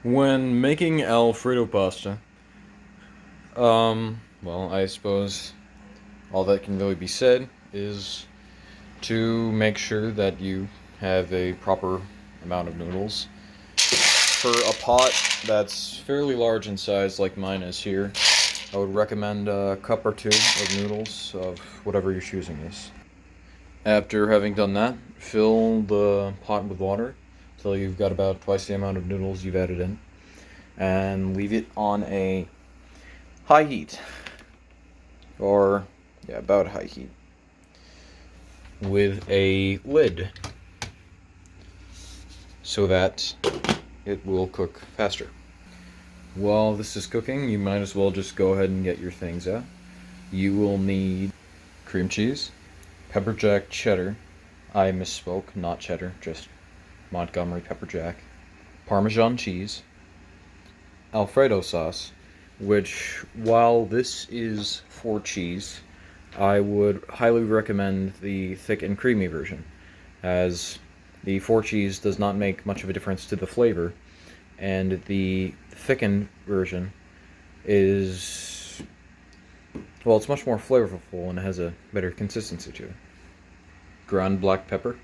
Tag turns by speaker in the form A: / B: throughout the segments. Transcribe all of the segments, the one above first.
A: When making Alfredo pasta, well, I suppose all that can really be said is to make sure that you have a proper amount of noodles. For a pot that's fairly large in size, like mine is here, I would recommend a cup or two of noodles of whatever your choosing is. After having done that, fill the pot with water until you've got about twice the amount of noodles you've added in, and leave it on a high heat, or yeah, about high heat, with a lid so that it will cook faster. While this is cooking, you might as well just go ahead and get your things out. You will need cream cheese, Pepperjack cheddar. I misspoke, not cheddar, just Montgomery Pepperjack. Parmesan cheese, Alfredo sauce, which, while this is for cheese, I would highly recommend the thick and creamy version, as the four cheese does not make much of a difference to the flavor, and the thickened version is, well, it's much more flavorful and has a better consistency to it. Ground black pepper,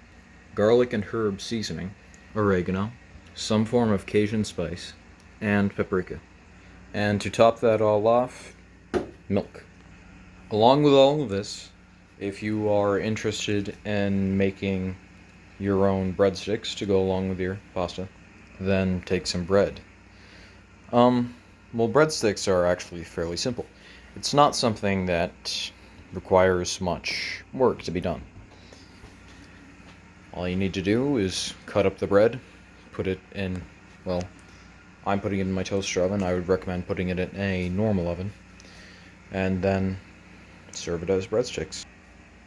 A: garlic and herb seasoning, oregano, some form of Cajun spice, and paprika. And to top that all off, milk. Along with all of this, if you are interested in making your own breadsticks to go along with your pasta, then take some bread. Well, breadsticks are actually fairly simple. It's not something that requires much work to be done. All you need to do is cut up the bread, put it in, well, I'm putting it in my toaster oven. I would recommend putting it in a normal oven, and then serve it as breadsticks.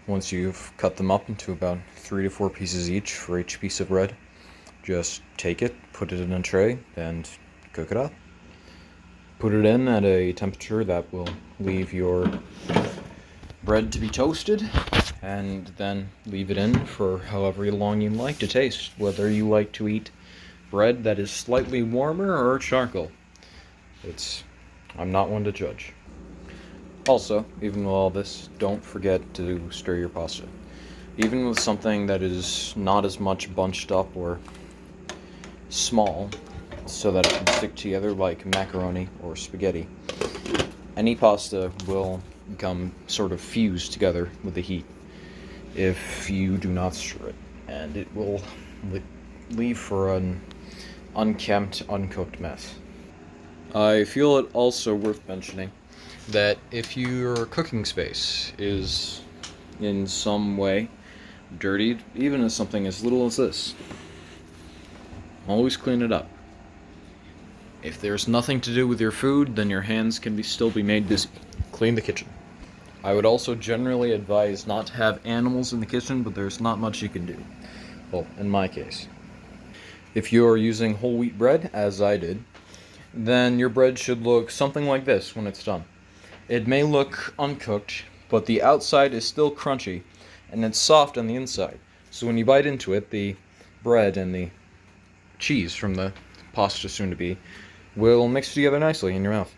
A: Once you've cut them up into about 3 to 4 pieces each for each piece of bread, just take it, put it in a tray, and cook it up. Put it in at a temperature that will leave your bread to be toasted, and then leave it in for however long you like to taste, whether you like to eat bread that is slightly warmer or charcoal. I'm not one to judge. Also, even with all this, don't forget to stir your pasta. Even with something that is not as much bunched up or small, so that it can stick together like macaroni or spaghetti, any pasta will become sort of fused together with the heat if you do not stir it, and it will leave for an unkempt, uncooked mess. I feel it also worth mentioning that if your cooking space is in some way dirtied, even as something as little as this, always clean it up. If there's nothing to do with your food, then your hands can still be made busy. Clean the kitchen. I would also generally advise not to have animals in the kitchen, but there's not much you can do. Well, in my case. If you are using whole wheat bread, as I did, then your bread should look something like this when it's done. It may look uncooked, but the outside is still crunchy, and it's soft on the inside. So when you bite into it, the bread and the cheese from the pasta soon-to-be will mix together nicely in your mouth.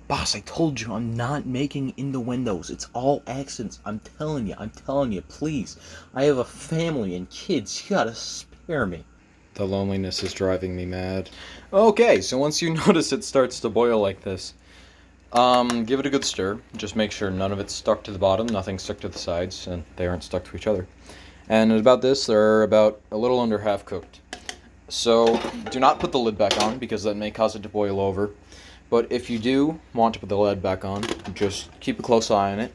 B: Boss, I told you I'm not making innuendos. It's all accents. I'm telling you, please. I have a family and kids. You gotta spare me.
A: The loneliness is driving me mad. Okay, so once you notice it starts to boil like this, give it a good stir. Just make sure none of it's stuck to the bottom, nothing's stuck to the sides, and they aren't stuck to each other. And at about this, they're about a little under half cooked. So do not put the lid back on, because that may cause it to boil over. But if you do want to put the lid back on, just keep a close eye on it.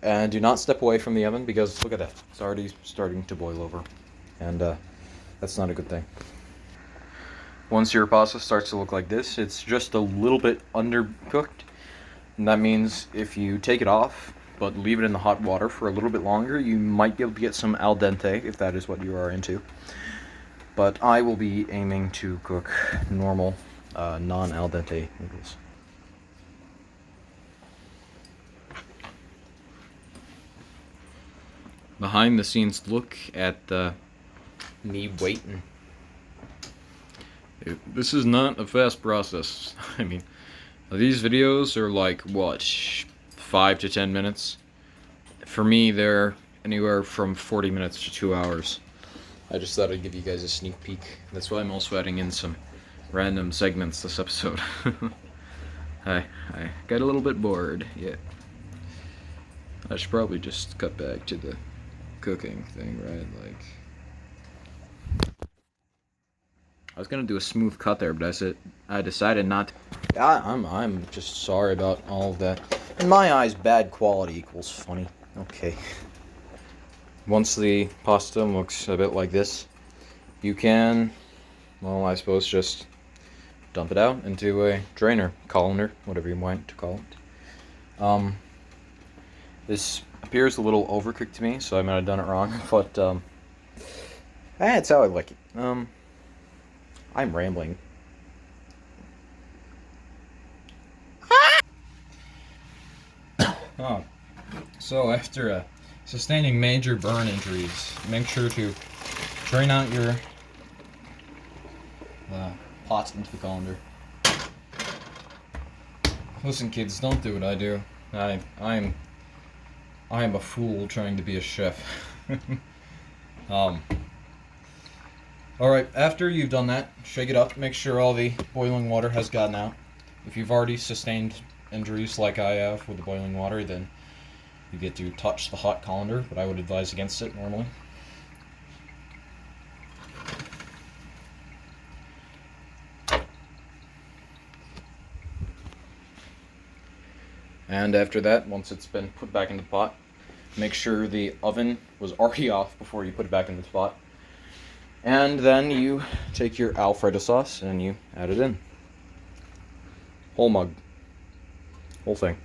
A: And do not step away from the oven, because look at that. It's already starting to boil over. And that's not a good thing. Once your pasta starts to look like this, it's just a little bit undercooked. And that means if you take it off, but leave it in the hot water for a little bit longer, you might be able to get some al dente, if that is what you are into. But I will be aiming to cook normal, non-al dente noodles. Behind the scenes look at me waiting. This is not a fast process. I mean, these videos are like, what, 5 to 10 minutes? For me, they're anywhere from 40 minutes to 2 hours. I just thought I'd give you guys a sneak peek. That's why I'm also adding in some random segments this episode. I got a little bit bored, yeah. I should probably just cut back to the cooking thing, right? Like, I was gonna do a smooth cut there, but I decided not to. Yeah, I'm just sorry about all of that. In my eyes, bad quality equals funny. Okay. Once the pasta looks a bit like this, you can, well, I suppose just dump it out into a drainer, colander, whatever you want to call it. This appears a little overcooked to me, so I might have done it wrong, but that's how I like it. I'm rambling. Oh, so after sustaining major burn injuries, make sure to drain out your pots into the colander. Listen, kids, don't do what I do. I'm a fool trying to be a chef. Alright, after you've done that, shake it up, make sure all the boiling water has gotten out. If you've already sustained injuries like I have with the boiling water, then you get to touch the hot colander, but I would advise against it normally. And after that, once it's been put back in the pot, make sure the oven was already off before you put it back in the pot. And then you take your Alfredo sauce and you add it in. Whole mug. Whole thing.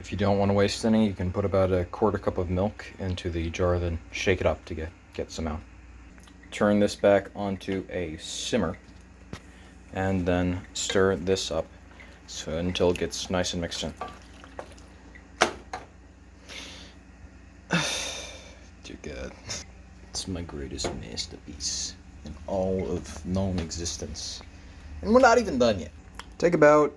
A: If you don't want to waste any, you can put about a quarter cup of milk into the jar, then shake it up to get some out. Turn this back onto a simmer, and then stir this up until it gets nice and mixed in. Dear God. It's my greatest masterpiece in all of known existence. And we're not even done yet. Take about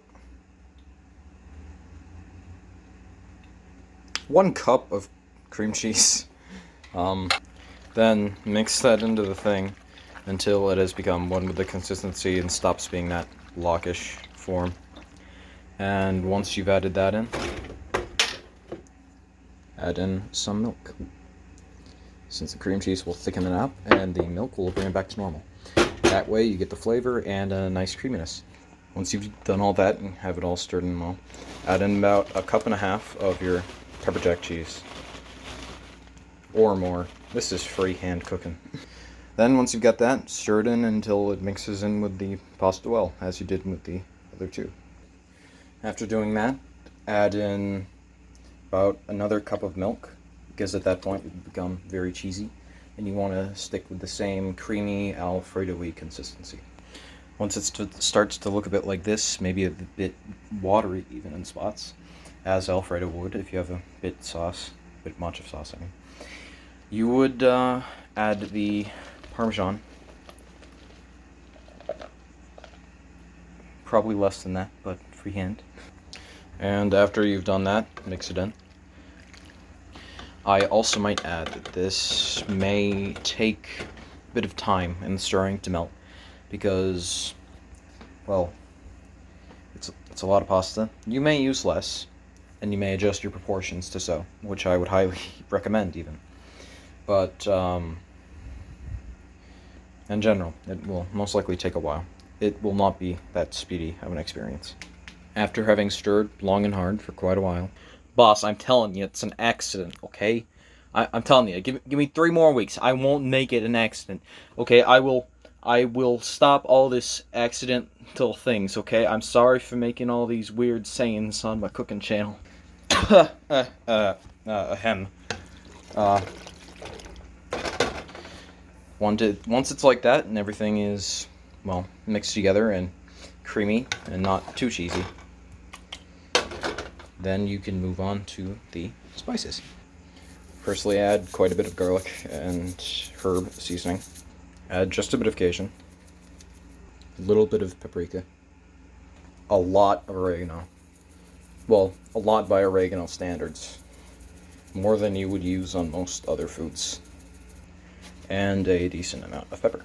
A: 1 cup of cream cheese. Then mix that into the thing until it has become one with the consistency and stops being that blockish form. And once you've added that in, add in some milk. Since the cream cheese will thicken it up and the milk will bring it back to normal. That way you get the flavor and a nice creaminess. Once you've done all that and have it all stirred in well, add in about 1.5 cups of your Pepperjack cheese. Or more. This is freehand cooking. Then once you've got that, stir it in until it mixes in with the pasta well, as you did with the other two. After doing that, add in about another cup of milk, because at that point it would become very cheesy, and you want to stick with the same creamy Alfredo-y consistency. Once it starts to look a bit like this, maybe a bit watery even in spots, as Alfredo would if you have a bit much of sauce, I mean, you would add the Parmesan. Probably less than that, but freehand. And after you've done that, mix it in. I also might add that this may take a bit of time in stirring to melt, because, well, it's a lot of pasta. You may use less, and you may adjust your proportions to so, which I would highly recommend even. But, in general, it will most likely take a while. It will not be that speedy of an experience. After having stirred long and hard for quite a while, boss, I'm telling you, it's an accident, okay? I'm telling you, give me 3 more weeks. I won't make it an accident, okay? I will stop all this accidental things, okay? I'm sorry for making all these weird sayings on my cooking channel. Once it's like that and everything is, well, mixed together and creamy and not too cheesy, then you can move on to the spices. Personally, add quite a bit of garlic and herb seasoning. Add just a bit of Cajun. a little bit of paprika, a lot of oregano. Well, a lot by oregano standards. More than you would use on most other foods. And a decent amount of pepper.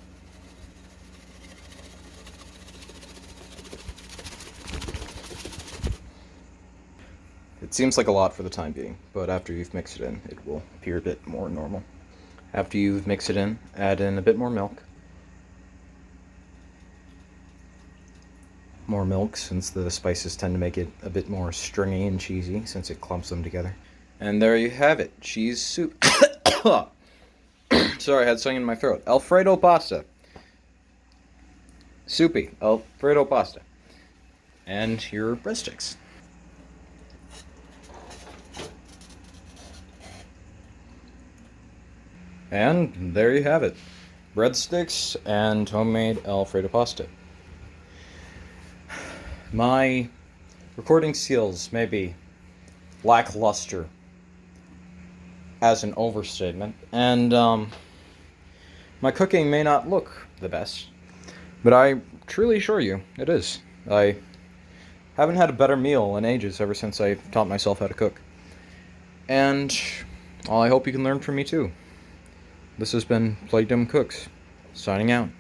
A: It seems like a lot for the time being, but after you've mixed it in, it will appear a bit more normal. After you've mixed it in, add in a bit more milk. More milk, since the spices tend to make it a bit more stringy and cheesy, since it clumps them together. And there you have it, cheese soup. Sorry, I had something in my throat. Alfredo pasta. Soupy Alfredo pasta. And your breadsticks. And there you have it. Breadsticks and homemade Alfredo pasta. My recording skills may be lackluster as an overstatement, and my cooking may not look the best, but I truly assure you it is. I haven't had a better meal in ages ever since I taught myself how to cook. And I hope you can learn from me too. This has been Playdom Cooks, signing out.